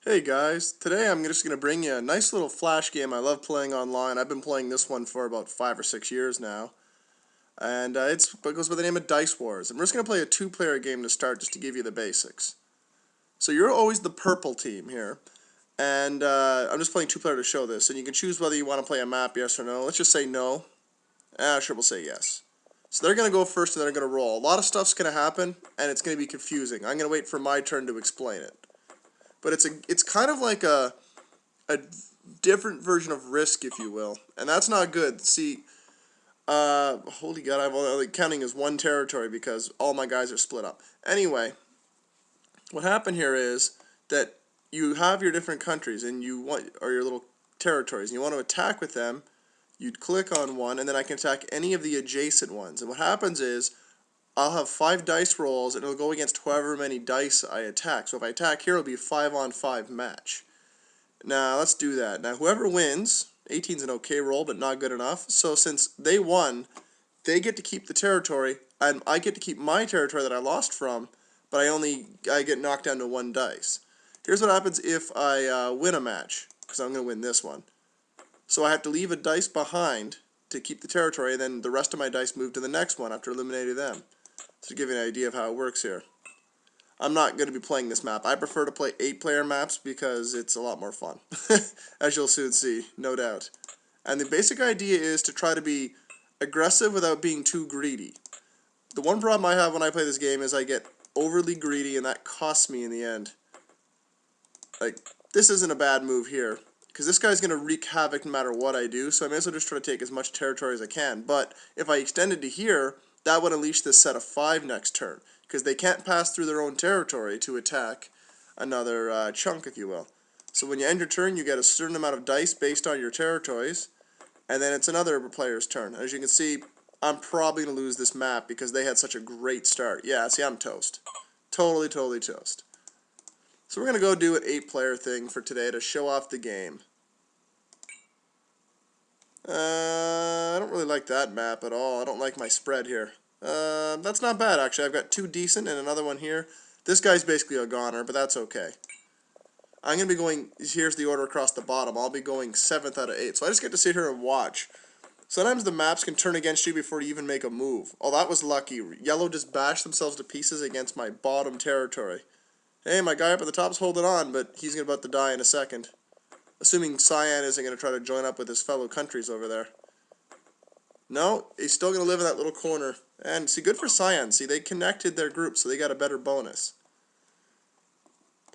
Hey guys, today I'm just going to bring you a nice little flash game I love playing online. I've been playing this one for about 5 or 6 years now. And it goes by the name of Dice Wars. And we're just going to play a two-player game to start just to give you the basics. So you're always the purple team here. And I'm just playing two-player to show this. And you can choose whether you want to play a map, yes or no. Let's just say no. Sure, we'll say yes. So they're going to go first and they're going to roll. A lot of stuff's going to happen, and it's going to be confusing. I'm going to wait for my turn to explain it. But it's kind of like a different version of Risk, if you will, and that's not good. See, holy God, I'm only counting as one territory because all my guys are split up. Anyway, what happened here is that you have your different countries and or your little territories, and you want to attack with them. You'd click on one, and then I can attack any of the adjacent ones. And what happens is I'll have 5 dice rolls, and it'll go against however many dice I attack. So if I attack here, it'll be a 5-on-5 match. Now, let's do that. Now, whoever wins, 18's an okay roll, but not good enough. So since they won, they get to keep the territory, and I get to keep my territory that I lost from, but I get knocked down to 1 dice. Here's what happens if I win a match, because I'm going to win this one. So I have to leave a dice behind to keep the territory, and then the rest of my dice move to the next one after eliminating them. So to give you an idea of how it works here. I'm not going to be playing this map. I prefer to play 8-player maps because it's a lot more fun, as you'll soon see, no doubt. And the basic idea is to try to be aggressive without being too greedy. The one problem I have when I play this game is I get overly greedy, and that costs me in the end. Like, this isn't a bad move here, because this guy's going to wreak havoc no matter what I do, so I may as well just try to take as much territory as I can. But if I extended to here, that would unleash this set of 5 next turn, because they can't pass through their own territory to attack another chunk, if you will. So when you end your turn, you get a certain amount of dice based on your territories, and then it's another player's turn. As you can see, I'm probably going to lose this map because they had such a great start. Yeah, see, I'm toast. Totally, totally toast. So we're going to go do an 8-player thing for today to show off the game. I don't really like that map at all. I don't like my spread here. That's not bad, actually. I've got 2 decent and another one here. This guy's basically a goner, but that's okay. I'm going to be going, here's the order across the bottom. I'll be going 7th out of 8. So I just get to sit here and watch. Sometimes the maps can turn against you before you even make a move. Oh, that was lucky. Yellow just bashed themselves to pieces against my bottom territory. Hey, my guy up at the top's holding on, but he's about to die in a second. Assuming Cyan isn't going to try to join up with his fellow countries over there. No, he's still going to live in that little corner. And see, good for Cyan. See, they connected their group, so they got a better bonus.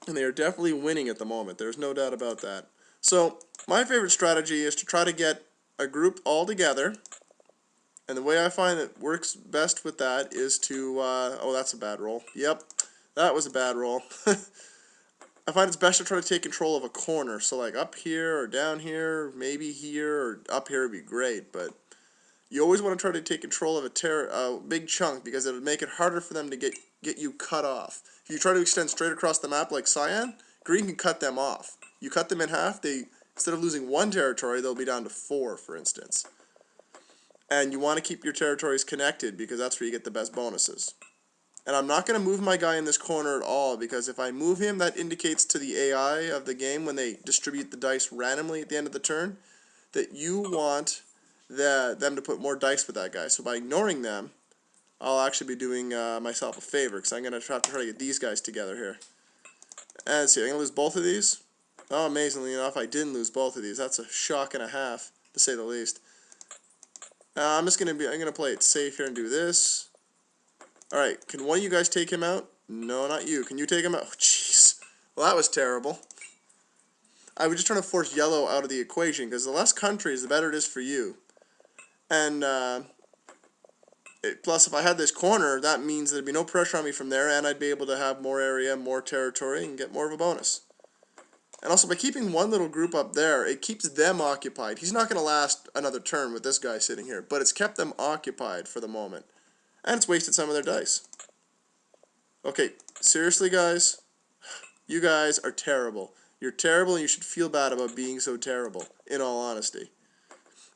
And they are definitely winning at the moment. There's no doubt about that. So, my favorite strategy is to try to get a group all together. And the way I find it works best with that is to... oh, that's a bad roll. Yep, that was a bad roll. I find it's best to try to take control of a corner. So like up here or down here, maybe here or up here would be great. But you always want to try to take control of a big chunk because it would make it harder for them to get you cut off. If you try to extend straight across the map like Cyan, Green can cut them off. You cut them in half, instead of losing 1 territory, they'll be down to 4, for instance. And you want to keep your territories connected because that's where you get the best bonuses. And I'm not going to move my guy in this corner at all, because if I move him, that indicates to the AI of the game when they distribute the dice randomly at the end of the turn that you want them to put more dice with that guy. So by ignoring them, I'll actually be doing myself a favor, because I'm going to try to get these guys together here. And let's see, I'm going to lose both of these. Oh, amazingly enough, I didn't lose both of these. That's a shock and a half, to say the least. I'm going to play it safe here and do this. Alright, can one of you guys take him out? No, not you. Can you take him out? Oh, jeez. Well, that was terrible. I was just trying to force yellow out of the equation, because the less countries, the better it is for you. And, plus, if I had this corner, that means there'd be no pressure on me from there, and I'd be able to have more area, more territory, and get more of a bonus. And also, by keeping one little group up there, it keeps them occupied. He's not going to last another turn with this guy sitting here, but it's kept them occupied for the moment. And it's wasted some of their dice. Okay, seriously, guys? You guys are terrible. You're terrible, and you should feel bad about being so terrible, in all honesty.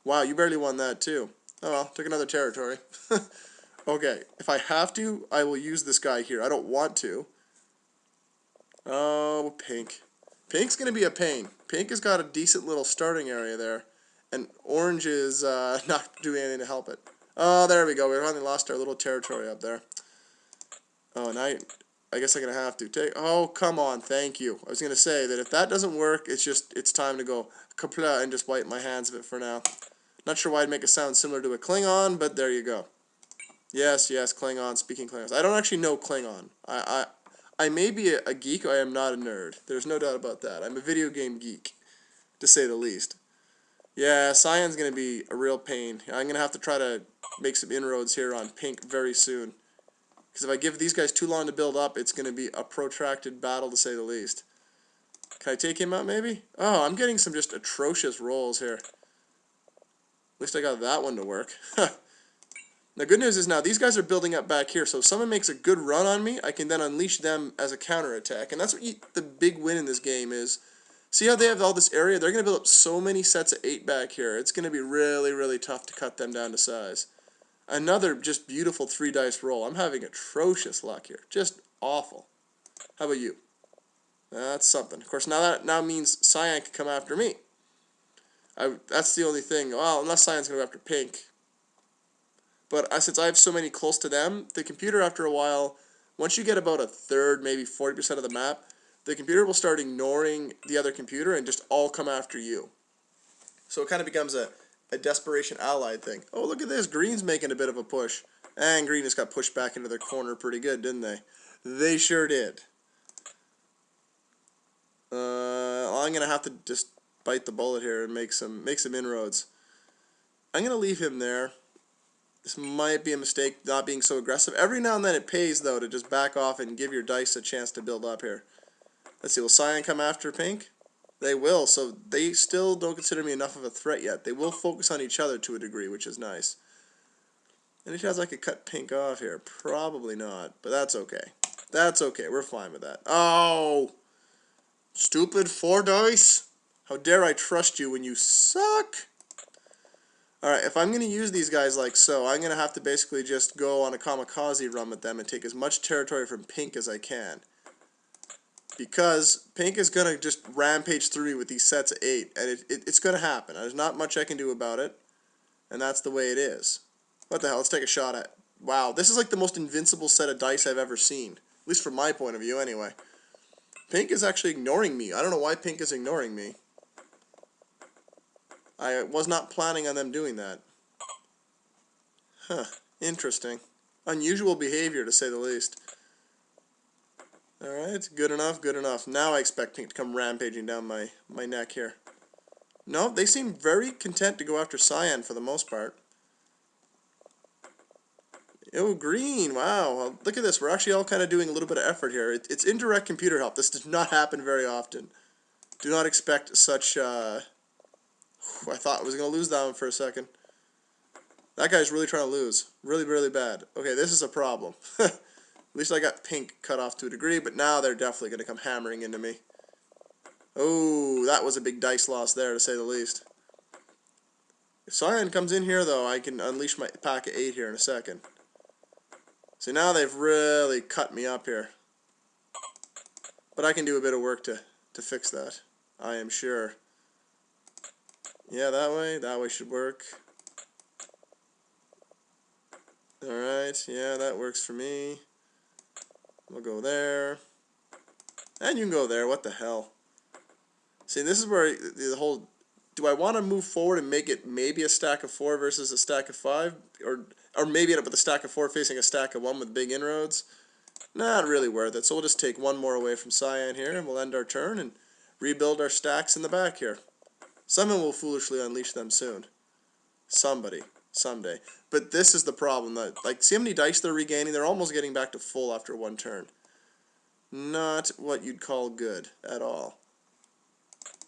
Wow, you barely won that, too. Oh well, took another territory. Okay, if I have to, I will use this guy here. I don't want to. Oh, pink. Pink's going to be a pain. Pink has got a decent little starting area there. And orange is not doing anything to help it. Oh, there we go. We finally lost our little territory up there. Oh, and I guess I'm going to have to take... Oh, come on. Thank you. I was going to say that if that doesn't work, it's time to go kapla and just wipe my hands of it for now. Not sure why I'd make a sound similar to a Klingon, but there you go. Yes, Klingon, speaking Klingons. I don't actually know Klingon. I may be a geek, I am not a nerd. There's no doubt about that. I'm a video game geek, to say the least. Yeah, Cyan's going to be a real pain. I'm going to have to try to make some inroads here on Pink very soon. Because if I give these guys too long to build up, it's going to be a protracted battle, to say the least. Can I take him out, maybe? Oh, I'm getting some just atrocious rolls here. At least I got that one to work. The good news is now these guys are building up back here, so if someone makes a good run on me, I can then unleash them as a counterattack. And that's what the big win in this game is. See how they have all this area? They're going to build up so many sets of 8 back here. It's going to be really, really tough to cut them down to size. Another just beautiful 3 dice roll. I'm having atrocious luck here. Just awful. How about you? That's something. Of course, now that now means Cyan can come after me. That's the only thing. Well, unless Cyan's going to go after Pink. But since I have so many close to them, the computer after a while, once you get about a third, maybe 40% of the map, the computer will start ignoring the other computer and just all come after you. So it kind of becomes a desperation allied thing. Oh, look at this. Green's making a bit of a push. And Green just got pushed back into their corner pretty good, didn't they? They sure did. I'm going to have to just bite the bullet here and make some inroads. I'm going to leave him there. This might be a mistake, not being so aggressive. Every now and then it pays, though, to just back off and give your dice a chance to build up here. Let's see, will Cyan come after Pink? They will, so they still don't consider me enough of a threat yet. They will focus on each other to a degree, which is nice. Any chance I could cut Pink off here? Probably not, but that's okay. That's okay, we're fine with that. Oh! Stupid 4 dice! How dare I trust you when you suck? Alright, if I'm going to use these guys like so, I'm going to have to basically just go on a kamikaze run with them and take as much territory from Pink as I can. Because Pink is going to just rampage through me with these sets of 8, and it's going to happen. There's not much I can do about it, and that's the way it is. What the hell, let's take a shot at... Wow, this is like the most invincible set of dice I've ever seen. At least from my point of view, anyway. Pink is actually ignoring me. I don't know why Pink is ignoring me. I was not planning on them doing that. Huh, interesting. Unusual behavior, to say the least. Alright, good enough, good enough. Now I expect Pink to come rampaging down my neck here. No, they seem very content to go after Cyan for the most part. Oh, Green, wow. Well, look at this. We're actually all kind of doing a little bit of effort here. It's indirect computer help. This does not happen very often. Do not expect such... I thought I was going to lose that one for a second. That guy's really trying to lose. Really, really bad. Okay, this is a problem. At least I got Pink cut off to a degree, but now they're definitely going to come hammering into me. Oh, that was a big dice loss there, to say the least. If Cyan comes in here, though, I can unleash my pack of 8 here in a second. See, now they've really cut me up here. But I can do a bit of work to fix that, I am sure. Yeah, that way should work. Alright, yeah, that works for me. We'll go there. And you can go there, what the hell. See, this is where the whole... Do I want to move forward and make it maybe a stack of 4 versus a stack of 5? Or maybe end up with a stack of 4 facing a stack of 1 with big inroads? Not really worth it, so we'll just take 1 more away from Cyan here, and we'll end our turn and rebuild our stacks in the back here. Someone will foolishly unleash them soon. Somebody. Someday. But this is the problem. Like, see how many dice they're regaining? They're almost getting back to full after 1 turn. Not what you'd call good at all.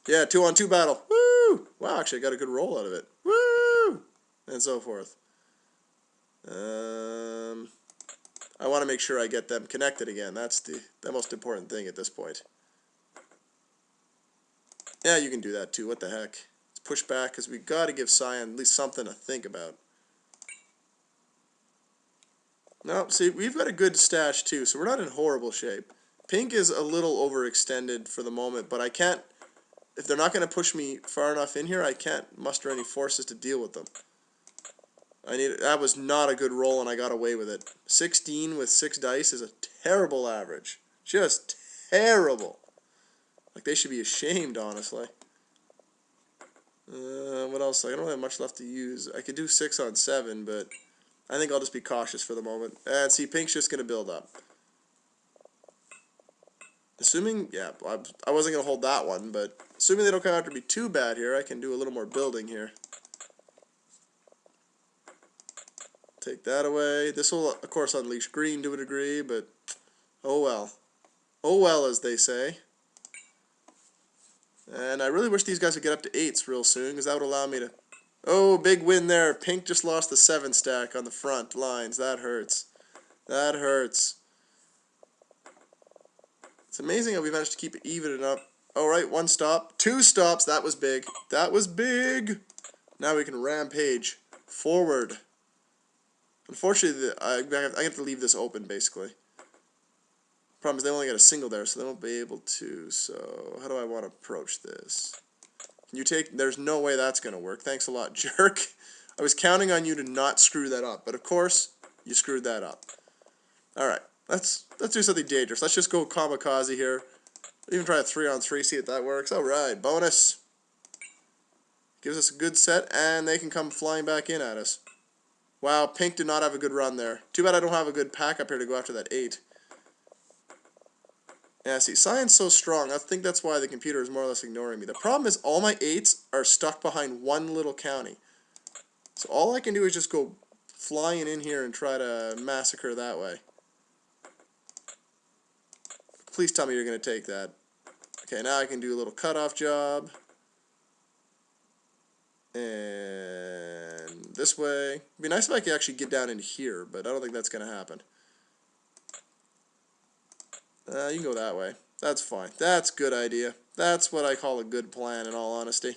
Yeah, 2-on-2 battle. Woo! Wow, actually I got a good roll out of it. Woo! And so forth. I want to make sure I get them connected again. That's the most important thing at this point. Yeah, you can do that too. What the heck? Let's push back because we got to give Cyan at least something to think about. No, see, we've got a good stash too, so we're not in horrible shape. Pink is a little overextended for the moment, but I can't... If they're not going to push me far enough in here, I can't muster any forces to deal with them. That was not a good roll, and I got away with it. 16 with 6 dice is a terrible average. Just terrible. Like, they should be ashamed, honestly. What else? I don't really have much left to use. I could do 6 on 7, but I think I'll just be cautious for the moment. And see, Pink's just going to build up. Assuming, yeah, I wasn't going to hold that one, but assuming they don't come out to be too bad here, I can do a little more building here. Take that away. This will, of course, unleash green to a degree, but oh well. Oh well, as they say. And I really wish these guys would get up to 8s real soon, because that would allow me to... Oh, big win there. Pink just lost the 7 stack on the front lines. That hurts. That hurts. It's amazing how we managed to keep it even and up. All right, 1 stop. 2 stops. That was big. That was big. Now we can rampage forward. Unfortunately, I have to leave this open, basically. Problem is they only got a single there, so they won't be able to. So how do I want to approach this? Can you take... There's no way that's going to work. Thanks a lot, jerk. I was counting on you to not screw that up, but of course, you screwed that up. All right. Let's do something dangerous. Let's just go kamikaze here. Even try a 3-on-3, see if that works. Alright, bonus. Gives us a good set, and they can come flying back in at us. Wow, Pink did not have a good run there. Too bad I don't have a good pack up here to go after that 8. Yeah, see, Cyan's so strong. I think that's why the computer is more or less ignoring me. The problem is all my 8s are stuck behind one little county. So all I can do is just go flying in here and try to massacre that way. Please tell me you're going to take that. Okay, now I can do a little cutoff job. And this way. It'd be nice if I could actually get down in here, but I don't think that's going to happen. You can go that way. That's fine. That's a good idea. That's what I call a good plan, in all honesty.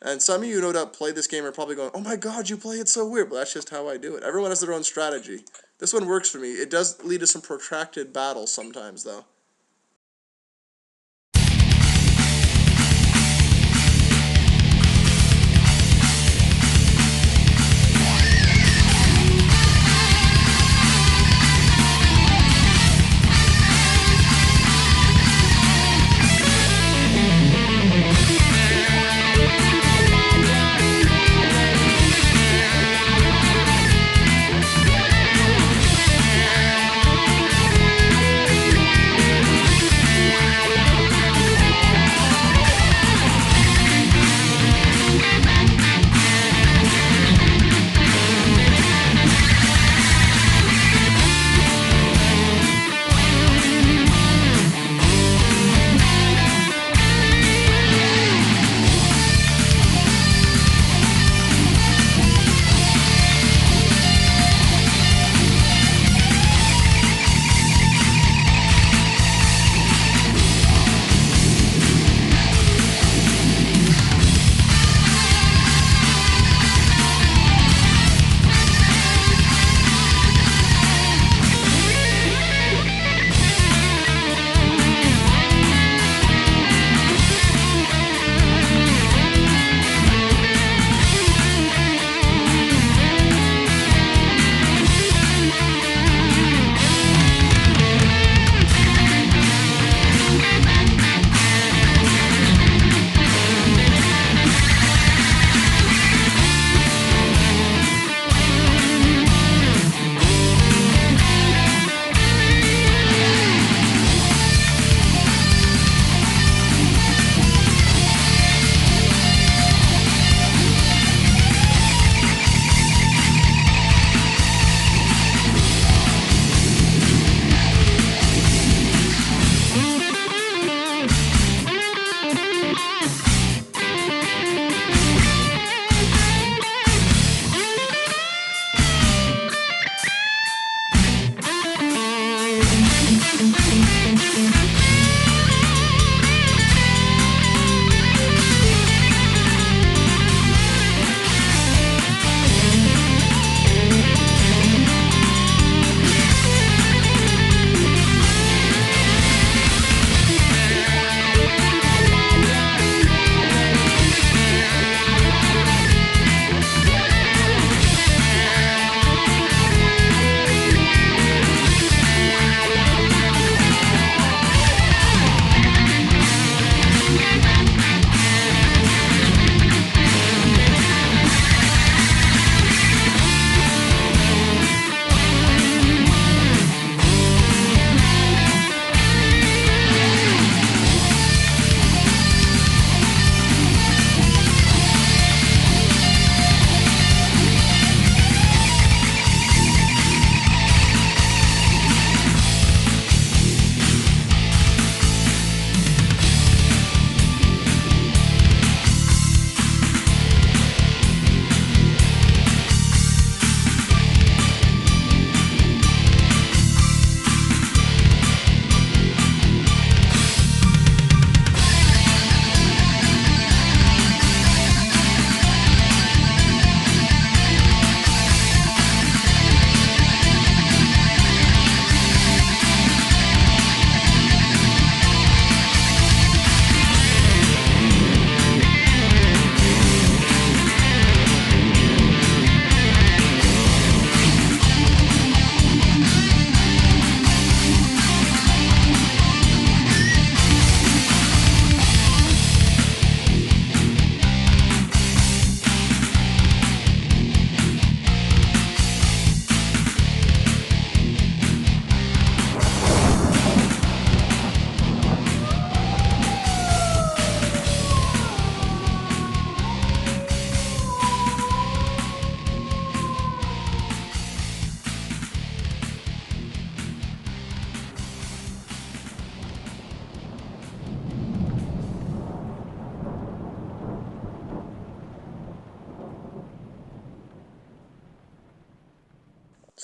And some of you, no doubt, play this game are probably going, oh my god, you play it so weird. But that's just how I do it. Everyone has their own strategy. This one works for me. It does lead to some protracted battles sometimes, though.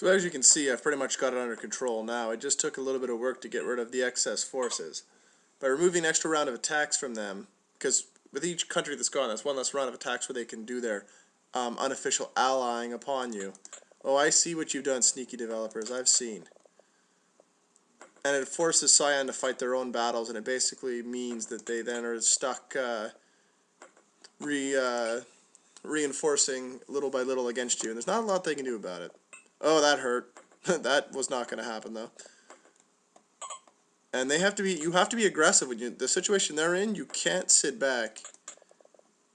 So as you can see, I've pretty much got it under control now. It just took a little bit of work to get rid of the excess forces. By removing an extra round of attacks from them, because with each country that's gone, that's one less round of attacks where they can do their unofficial allying upon you. Oh, I see what you've done, sneaky developers. I've seen. And it forces Cyan to fight their own battles, and it basically means that they then are stuck reinforcing little by little against you. And there's not a lot they can do about it. Oh, that hurt. That was not going to happen, though. And you have to be aggressive. When the situation they're in, you can't sit back.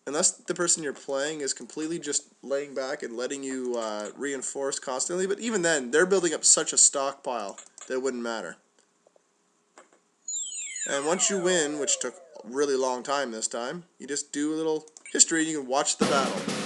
Unless the person you're playing is completely just laying back and letting you reinforce constantly. But even then, they're building up such a stockpile that it wouldn't matter. And once you win, which took a really long time this time, you just do a little history and you can watch the battle.